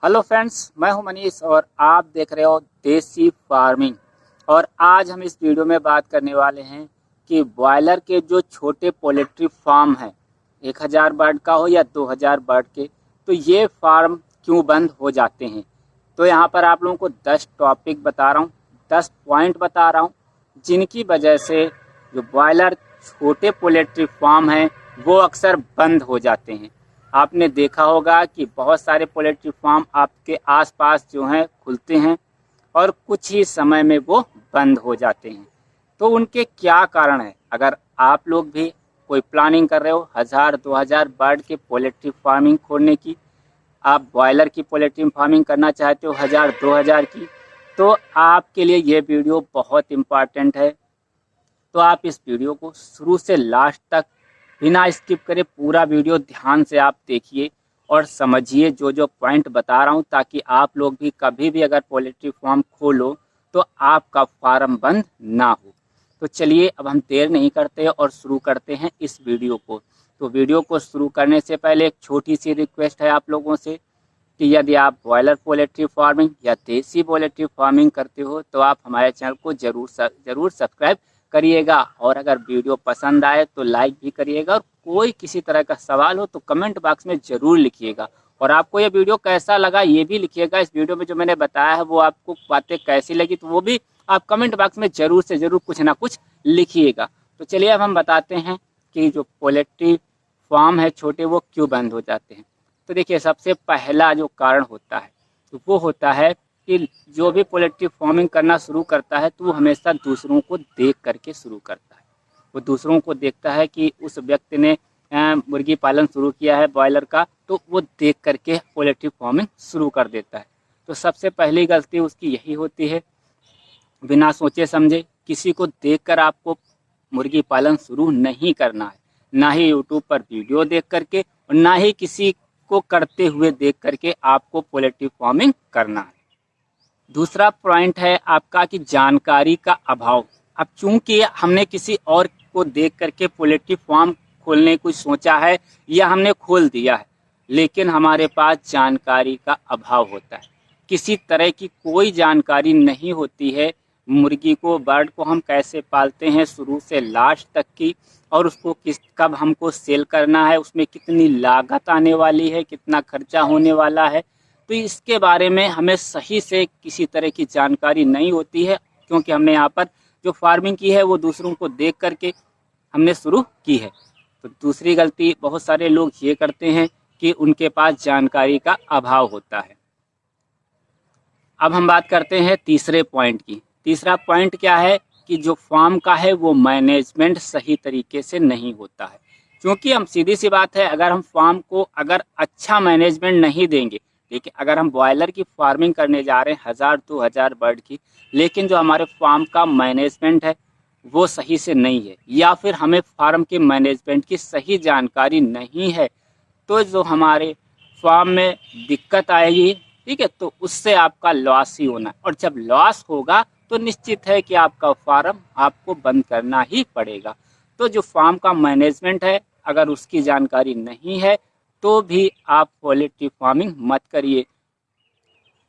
Hello friends, मैं हूं मनीष और आप देख रहे हो देसी फार्मिंग। और आज हम इस वीडियो में बात करने वाले हैं कि बॉयलर के जो छोटे पोल्ट्री फार्म हैं, 1000 बर्ड का हो या 2000 बर्ड के, तो ये फार्म क्यों बंद हो जाते हैं। तो यहाँ पर आप लोगों को 10 टॉपिक बता रहा हूँ, 10 पॉइंट बता रहा हूँ, जिनकी वजह से जो बॉयलर छोटे पोल्ट्री फार्म हैं वो अक्सर बंद हो जाते हैं। आपने देखा होगा कि बहुत सारे पोल्ट्री फार्म आपके आसपास जो हैं खुलते हैं और कुछ ही समय में वो बंद हो जाते हैं। तो उनके क्या कारण है? अगर आप लोग भी कोई प्लानिंग कर रहे हो 1000-2000 बर्ड के पोल्ट्री फार्मिंग खोलने की, आप बॉयलर की पोल्ट्री फार्मिंग करना चाहते हो 1000-2000 की, तो आपके लिए ये वीडियो बहुत इम्पॉर्टेंट है। तो आप इस वीडियो को शुरू से लास्ट तक बिना स्किप करे पूरा वीडियो ध्यान से आप देखिए और समझिए जो जो पॉइंट बता रहा हूँ, ताकि आप लोग भी कभी भी अगर पोल्ट्री फार्म खोलो तो आपका फार्म बंद ना हो। तो चलिए अब हम देर नहीं करते और शुरू करते हैं इस वीडियो को। तो वीडियो को शुरू करने से पहले एक छोटी सी रिक्वेस्ट है आप लोगों से कि यदि आप बॉयलर पोल्ट्री फार्मिंग या देसी पोल्ट्री फार्मिंग करते हो तो आप हमारे चैनल को ज़रूर सब्सक्राइब करिएगा, और अगर वीडियो पसंद आए तो लाइक भी करिएगा, और कोई किसी तरह का सवाल हो तो कमेंट बॉक्स में ज़रूर लिखिएगा। और आपको ये वीडियो कैसा लगा ये भी लिखिएगा। इस वीडियो में जो मैंने बताया है वो आपको बातें कैसी लगी तो वो भी आप कमेंट बॉक्स में ज़रूर से ज़रूर कुछ ना कुछ लिखिएगा। तो चलिए अब हम बताते हैं कि जो पोल्ट्री फार्म है छोटे वो क्यों बंद हो जाते हैं। तो देखिए, सबसे पहला जो कारण होता है तो वो होता है कि जो भी पोल्ट्री फार्मिंग करना शुरू करता है तो वो हमेशा दूसरों को देख करके शुरू करता है। वो दूसरों को देखता है कि उस व्यक्ति ने मुर्गी पालन शुरू किया है बॉयलर का, तो वो देख करके पोल्ट्री फार्मिंग शुरू कर देता है। तो सबसे पहली गलती उसकी यही होती है, बिना सोचे समझे किसी को देखकर आपको मुर्गी पालन शुरू नहीं करना है, ना ही यूट्यूब पर वीडियो देख करके और ना ही किसी को करते हुए देख करके आपको पोल्ट्री फार्मिंग करना है। दूसरा पॉइंट है आपका कि जानकारी का अभाव। अब चूंकि हमने किसी और को देख करके पोल्ट्री फार्म खोलने को सोचा है या हमने खोल दिया है, लेकिन हमारे पास जानकारी का अभाव होता है, किसी तरह की कोई जानकारी नहीं होती है। मुर्गी को, बर्ड को हम कैसे पालते हैं शुरू से लास्ट तक की, और उसको कब हमको सेल करना है, उसमें कितनी लागत आने वाली है, कितना खर्चा होने वाला है, तो इसके बारे में हमें सही से किसी तरह की जानकारी नहीं होती है। क्योंकि हमने यहाँ पर जो फार्मिंग की है वो दूसरों को देख करके हमने शुरू की है। तो दूसरी गलती बहुत सारे लोग ये करते हैं कि उनके पास जानकारी का अभाव होता है। अब हम बात करते हैं तीसरे पॉइंट की। तीसरा पॉइंट क्या है कि जो फार्म का है वो मैनेजमेंट सही तरीके से नहीं होता है। क्योंकि हम, सीधी सी बात है, अगर हम फार्म को अगर अच्छा मैनेजमेंट नहीं देंगे, देखिए अगर हम बॉयलर की फार्मिंग करने जा रहे हैं 1000-2000 बर्ड की, लेकिन जो हमारे फार्म का मैनेजमेंट है वो सही से नहीं है, या फिर हमें फार्म के मैनेजमेंट की सही जानकारी नहीं है, तो जो हमारे फार्म में दिक्कत आएगी, ठीक है, तो उससे आपका लॉस ही होना है। और जब लॉस होगा तो निश्चित है कि आपका फार्म आपको बंद करना ही पड़ेगा। तो जो फार्म का मैनेजमेंट है, अगर उसकी जानकारी नहीं है तो भी आप पोल्ट्री फार्मिंग मत करिए।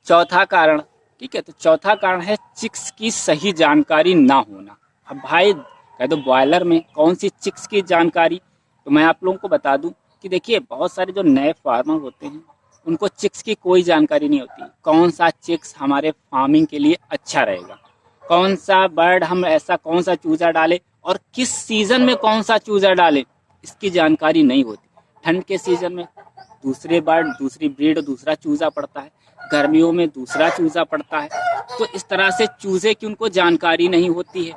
चौथा कारण, ठीक है, तो चौथा कारण है चिक्स की सही जानकारी ना होना। अब भाई कह दो बॉयलर में कौन सी चिक्स की जानकारी, तो मैं आप लोगों को बता दूं कि देखिए बहुत सारे जो नए फार्मर होते हैं उनको चिक्स की कोई जानकारी नहीं होती। कौन सा चिक्स हमारे फार्मिंग के लिए अच्छा रहेगा, कौन सा बर्ड हम ऐसा कौन सा चूजा डालें और किस सीज़न में कौन सा चूजा डालें, इसकी जानकारी नहीं होती। ठंड के सीज़न में दूसरे बर्ड, दूसरी ब्रीड, दूसरा चूजा पड़ता है, गर्मियों में दूसरा चूजा पड़ता है। तो इस तरह से चूजे की उनको जानकारी नहीं होती है।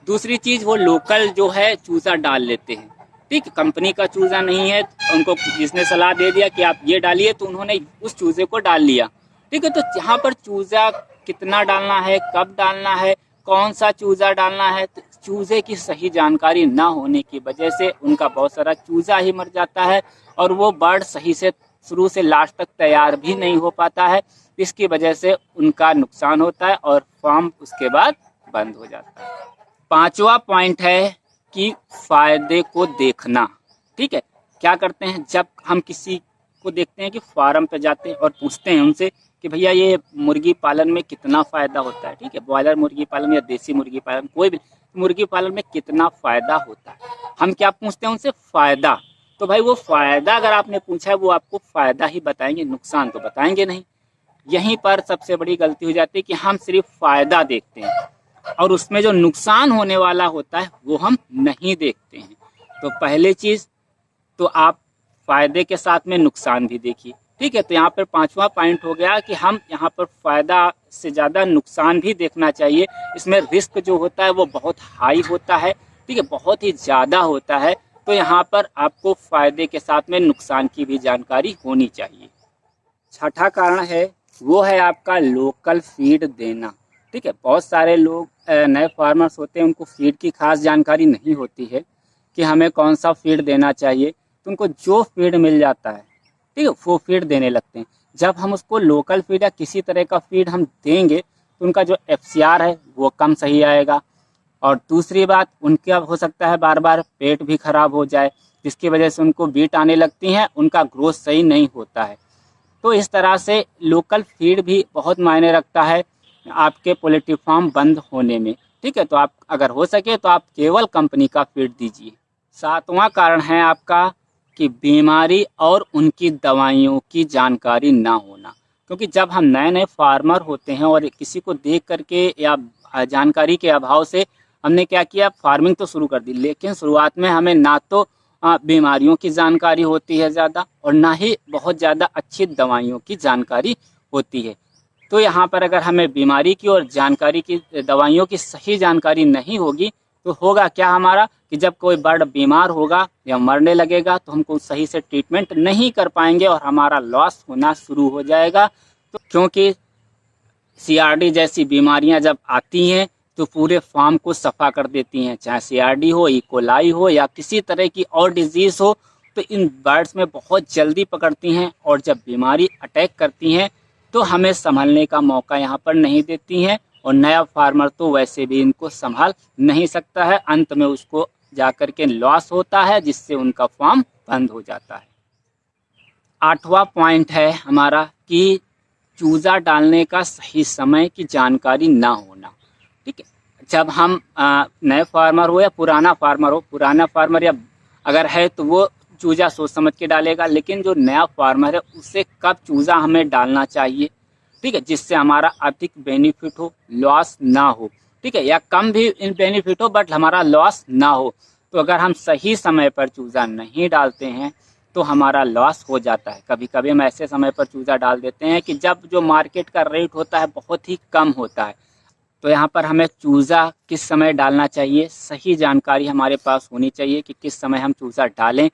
दूसरी चीज़, वो लोकल जो है चूजा डाल लेते हैं, ठीक, कंपनी का चूजा नहीं है, उनको जिसने सलाह दे दिया कि आप ये डालिए तो उन्होंने उस चूजे को डाल लिया, ठीक है। तो यहाँ पर चूजा कितना डालना है, कब डालना है, कौन सा चूजा डालना है, तो चूजे की सही जानकारी ना होने की वजह से उनका बहुत सारा चूजा ही मर जाता है और वो बर्ड सही से शुरू से लास्ट तक तैयार भी नहीं हो पाता है। इसकी वजह से उनका नुकसान होता है और फार्म उसके बाद बंद हो जाता है। पांचवा पॉइंट है कि फायदे को देखना, ठीक है। क्या करते हैं, जब हम किसी को देखते हैं कि फार्म पे जाते हैं और पूछते हैं उनसे कि भैया ये मुर्गी पालन में कितना फ़ायदा होता है, ठीक है, ब्रॉयलर मुर्गी पालन या देसी मुर्गी पालन, कोई भी मुर्गी पालन में कितना फ़ायदा होता है। हम क्या पूछते हैं उनसे? फ़ायदा। तो भाई वो फ़ायदा अगर आपने पूछा है वो आपको फ़ायदा ही बताएंगे, नुकसान तो बताएंगे नहीं। यहीं पर सबसे बड़ी गलती हो जाती है कि हम सिर्फ फ़ायदा देखते हैं और उसमें जो नुकसान होने वाला होता है वो हम नहीं देखते हैं। तो पहले चीज़ तो आप फ़ायदे के साथ में नुकसान भी देखिए, ठीक है। तो यहाँ पर 5वां पॉइंट हो गया कि हम यहाँ पर फ़ायदा से ज़्यादा नुकसान भी देखना चाहिए। इसमें रिस्क जो होता है वो बहुत हाई होता है, ठीक है, बहुत ही ज़्यादा होता है। तो यहाँ पर आपको फ़ायदे के साथ में नुकसान की भी जानकारी होनी चाहिए। छठा कारण है वो है आपका लोकल फीड देना, ठीक है। बहुत सारे लोग नए फार्मर्स होते हैं, उनको फीड की खास जानकारी नहीं होती है कि हमें कौन सा फीड देना चाहिए। तो उनको जो फीड मिल जाता है, ठीक है, वो फीड देने लगते हैं। जब हम उसको लोकल फीड या किसी तरह का फीड हम देंगे तो उनका जो FCR है वो कम सही आएगा। और दूसरी बात, उनका हो सकता है बार बार पेट भी खराब हो जाए, जिसकी वजह से उनको बीट आने लगती हैं, उनका ग्रोथ सही नहीं होता है। तो इस तरह से लोकल फीड भी बहुत मायने रखता है आपके पोल्ट्री फार्म बंद होने में, ठीक है। तो आप अगर हो सके तो आप केवल कंपनी का फीड दीजिए। 7वां कारण है आपका कि बीमारी और उनकी दवाइयों की जानकारी ना होना। क्योंकि जब हम नए नए फार्मर होते हैं और किसी को देख करके या जानकारी के अभाव से हमने क्या किया, फार्मिंग तो शुरू कर दी, लेकिन शुरुआत में हमें ना तो बीमारियों की जानकारी होती है ज़्यादा और ना ही बहुत ज़्यादा अच्छी दवाइयों की जानकारी होती है। तो यहाँ पर अगर हमें बीमारी की और जानकारी की, दवाइयों की सही जानकारी नहीं होगी तो होगा क्या हमारा कि जब कोई बर्ड बीमार होगा या मरने लगेगा तो हमको सही से ट्रीटमेंट नहीं कर पाएंगे और हमारा लॉस होना शुरू हो जाएगा। तो क्योंकि CRD जैसी बीमारियां जब आती हैं तो पूरे फार्म को सफ़ा कर देती हैं, चाहे CRD हो, इकोलाई हो या किसी तरह की और डिजीज़ हो। तो इन बर्ड्स में बहुत जल्दी पकड़ती हैं और जब बीमारी अटैक करती हैं तो हमें संभलने का मौका यहाँ पर नहीं देती हैं और नया फार्मर तो वैसे भी इनको संभाल नहीं सकता है। अंत में उसको जाकर के लॉस होता है, जिससे उनका फार्म बंद हो जाता है। 8वां पॉइंट है हमारा कि चूज़ा डालने का सही समय की जानकारी ना होना, ठीक है। जब हम नए फार्मर हो या पुराना फार्मर हो, पुराना फार्मर या अगर है तो वो चूज़ा सोच समझ के डालेगा, लेकिन जो नया फार्मर है उसे कब चूज़ा हमें डालना चाहिए, ठीक है, जिससे हमारा अधिक बेनिफिट हो, लॉस ना हो, ठीक है, या कम भी बेनिफिट हो बट हमारा लॉस ना हो। तो अगर हम सही समय पर चूज़ा नहीं डालते हैं तो हमारा लॉस हो जाता है। कभी कभी हम ऐसे समय पर चूज़ा डाल देते हैं कि जब जो मार्केट का रेट होता है बहुत ही कम होता है। तो यहाँ पर हमें चूज़ा किस समय डालना चाहिए, सही जानकारी हमारे पास होनी चाहिए कि किस समय हम चूज़ा डालें,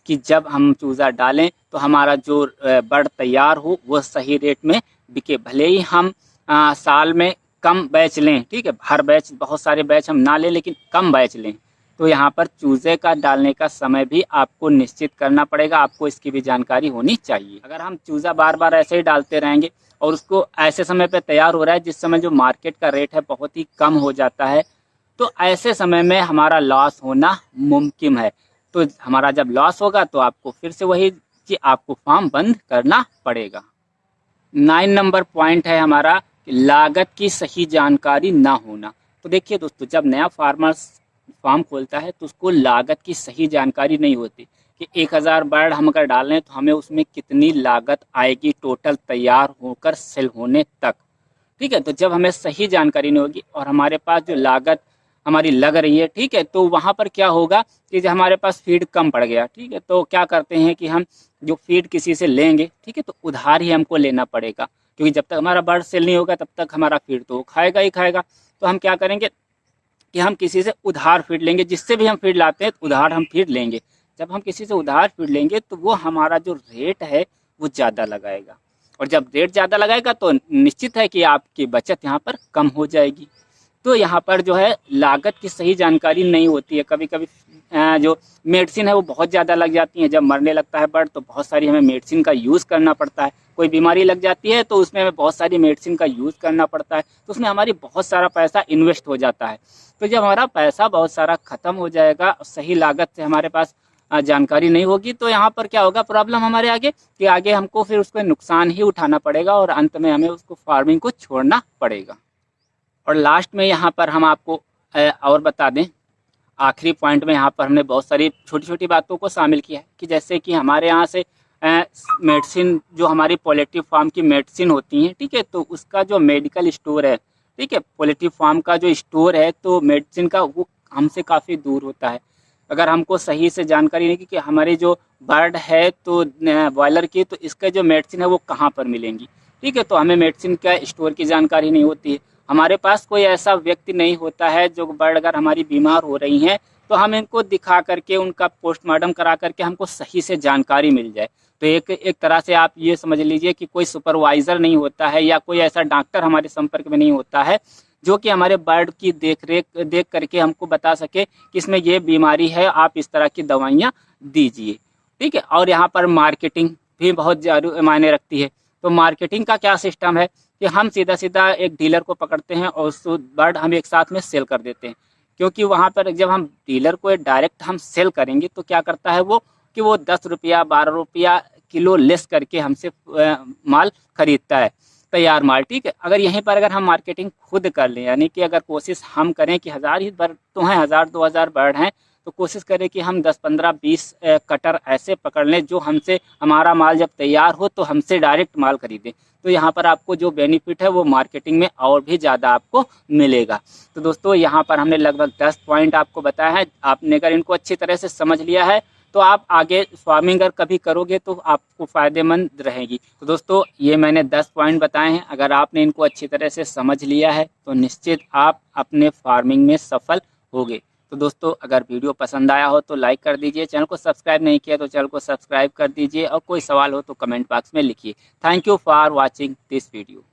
कि जब हम चूज़ा डालें तो हमारा जो बर्ड तैयार हो वो सही रेट में बिके। भले ही हम साल में कम बैच लें, ठीक है, हर बैच बहुत सारे बैच हम ना लें लेकिन कम बैच लें, तो यहाँ पर चूज़े का डालने का समय भी आपको निश्चित करना पड़ेगा, आपको इसकी भी जानकारी होनी चाहिए। अगर हम चूज़ा बार बार ऐसे ही डालते रहेंगे और उसको ऐसे समय पे तैयार हो रहा है जिस समय जो मार्केट का रेट है बहुत ही कम हो जाता है, तो ऐसे समय में हमारा लॉस होना मुमकिन है। तो हमारा जब लॉस होगा तो आपको फिर से वही कि आपको फार्म बंद करना पड़ेगा। 9 नंबर पॉइंट है हमारा कि लागत की सही जानकारी ना होना। तो देखिए दोस्तों, जब नया फार्म खोलता है तो उसको लागत की सही जानकारी नहीं होती कि 1000 बर्ड हम अगर डालें तो हमें उसमें कितनी लागत आएगी टोटल तैयार होकर सेल होने तक, ठीक है। तो जब हमें सही जानकारी नहीं होगी और हमारे पास जो लागत हमारी लग रही है, ठीक है, तो वहाँ पर क्या होगा कि जब हमारे पास फीड कम पड़ गया, ठीक है, तो क्या करते हैं कि हम जो फीड किसी से लेंगे, ठीक है, तो उधार ही हमको लेना पड़ेगा, क्योंकि जब तक हमारा बर्ड सेल नहीं होगा तब तक हमारा फीड तो खाएगा ही खाएगा। तो हम क्या करेंगे कि हम किसी से उधार फीड लेंगे, जिससे भी हम फीड लाते हैं तो उधार हम फीड लेंगे। जब हम किसी से उधार फीड लेंगे तो वो हमारा जो रेट है वो ज़्यादा लगाएगा, और जब रेट ज़्यादा लगाएगा तो निश्चित है कि आपकी बचत यहाँ पर कम हो जाएगी। तो यहाँ पर जो है लागत की सही जानकारी नहीं होती है। कभी कभी जो मेडिसिन है वो बहुत ज़्यादा लग जाती है। जब मरने लगता है बर्ड तो बहुत सारी हमें मेडिसिन का यूज़ करना पड़ता है। कोई बीमारी लग जाती है तो उसमें हमें बहुत सारी मेडिसिन का यूज़ करना पड़ता है, तो उसमें हमारी बहुत सारा पैसा इन्वेस्ट हो जाता है। तो जब हमारा पैसा बहुत सारा ख़त्म हो जाएगा, सही लागत से हमारे पास जानकारी नहीं होगी तो यहाँ पर क्या होगा प्रॉब्लम हमारे आगे कि आगे हमको फिर उसको नुकसान ही उठाना पड़ेगा और अंत में हमें उसको फार्मिंग को छोड़ना पड़ेगा। और लास्ट में यहाँ पर हम आपको और बता दें, आखिरी पॉइंट में यहाँ पर हमने बहुत सारी छोटी छोटी बातों को शामिल किया है कि जैसे कि हमारे यहाँ से मेडिसिन जो हमारी पोल्ट्री फार्म की मेडिसिन होती हैं, ठीक है, तो उसका जो मेडिकल स्टोर है, ठीक है, पोल्ट्री फार्म का जो स्टोर है तो मेडिसिन का वो हमसे काफ़ी दूर होता है। अगर हमको सही से जानकारी नहीं कि हमारे जो बर्ड है तो बॉयलर की, तो इसका जो मेडिसिन है वो कहाँ पर मिलेंगी, ठीक है, तो हमें मेडिसिन का स्टोर की जानकारी नहीं होती है। हमारे पास कोई ऐसा व्यक्ति नहीं होता है जो बर्ड अगर हमारी बीमार हो रही हैं तो हम इनको दिखा करके उनका पोस्टमार्टम करा करके हमको सही से जानकारी मिल जाए। तो एक तरह से आप ये समझ लीजिए कि कोई सुपरवाइज़र नहीं होता है या कोई ऐसा डॉक्टर हमारे संपर्क में नहीं होता है जो कि हमारे बर्ड की देख करके हमको बता सके कि इसमें ये बीमारी है, आप इस तरह की दवाइयाँ दीजिए, ठीक है। और यहाँ पर मार्केटिंग भी बहुत ज़रूर मायने रखती है। तो मार्केटिंग का क्या सिस्टम है कि हम सीधा एक डीलर को पकड़ते हैं और उस बर्ड हम एक साथ में सेल कर देते हैं, क्योंकि वहाँ पर जब हम डीलर को डायरेक्ट हम सेल करेंगे तो क्या करता है वो कि वो 10 रुपया 12 रुपया किलो लेस करके हमसे माल खरीदता है, तैयार माल, ठीक है। अगर यहीं पर अगर हम मार्केटिंग खुद कर लें, यानी कि अगर कोशिश हम करें कि 1000 ही बर्ड तो हैं, 1000-2000 बर्ड हैं, तो कोशिश करें कि हम 10, 15, 20 कटर ऐसे पकड़ लें जो हमसे हमारा माल जब तैयार हो तो हमसे डायरेक्ट माल खरीदें। तो यहाँ पर आपको जो बेनिफिट है वो मार्केटिंग में और भी ज़्यादा आपको मिलेगा। तो दोस्तों यहाँ पर हमने लगभग 10 पॉइंट आपको बताया है। आपने अगर इनको अच्छी तरह से समझ लिया है तो आप आगे फार्मिंग अगर कभी करोगे तो आपको फ़ायदेमंद रहेगी। तो दोस्तों ये मैंने 10 पॉइंट बताए हैं, अगर आपने इनको अच्छी तरह से समझ लिया है तो निश्चित आप अपने फार्मिंग में सफल होगे। तो दोस्तों अगर वीडियो पसंद आया हो तो लाइक कर दीजिए, चैनल को सब्सक्राइब नहीं किया तो चैनल को सब्सक्राइब कर दीजिए और कोई सवाल हो तो कमेंट बॉक्स में लिखिए। Thank you for watching this video.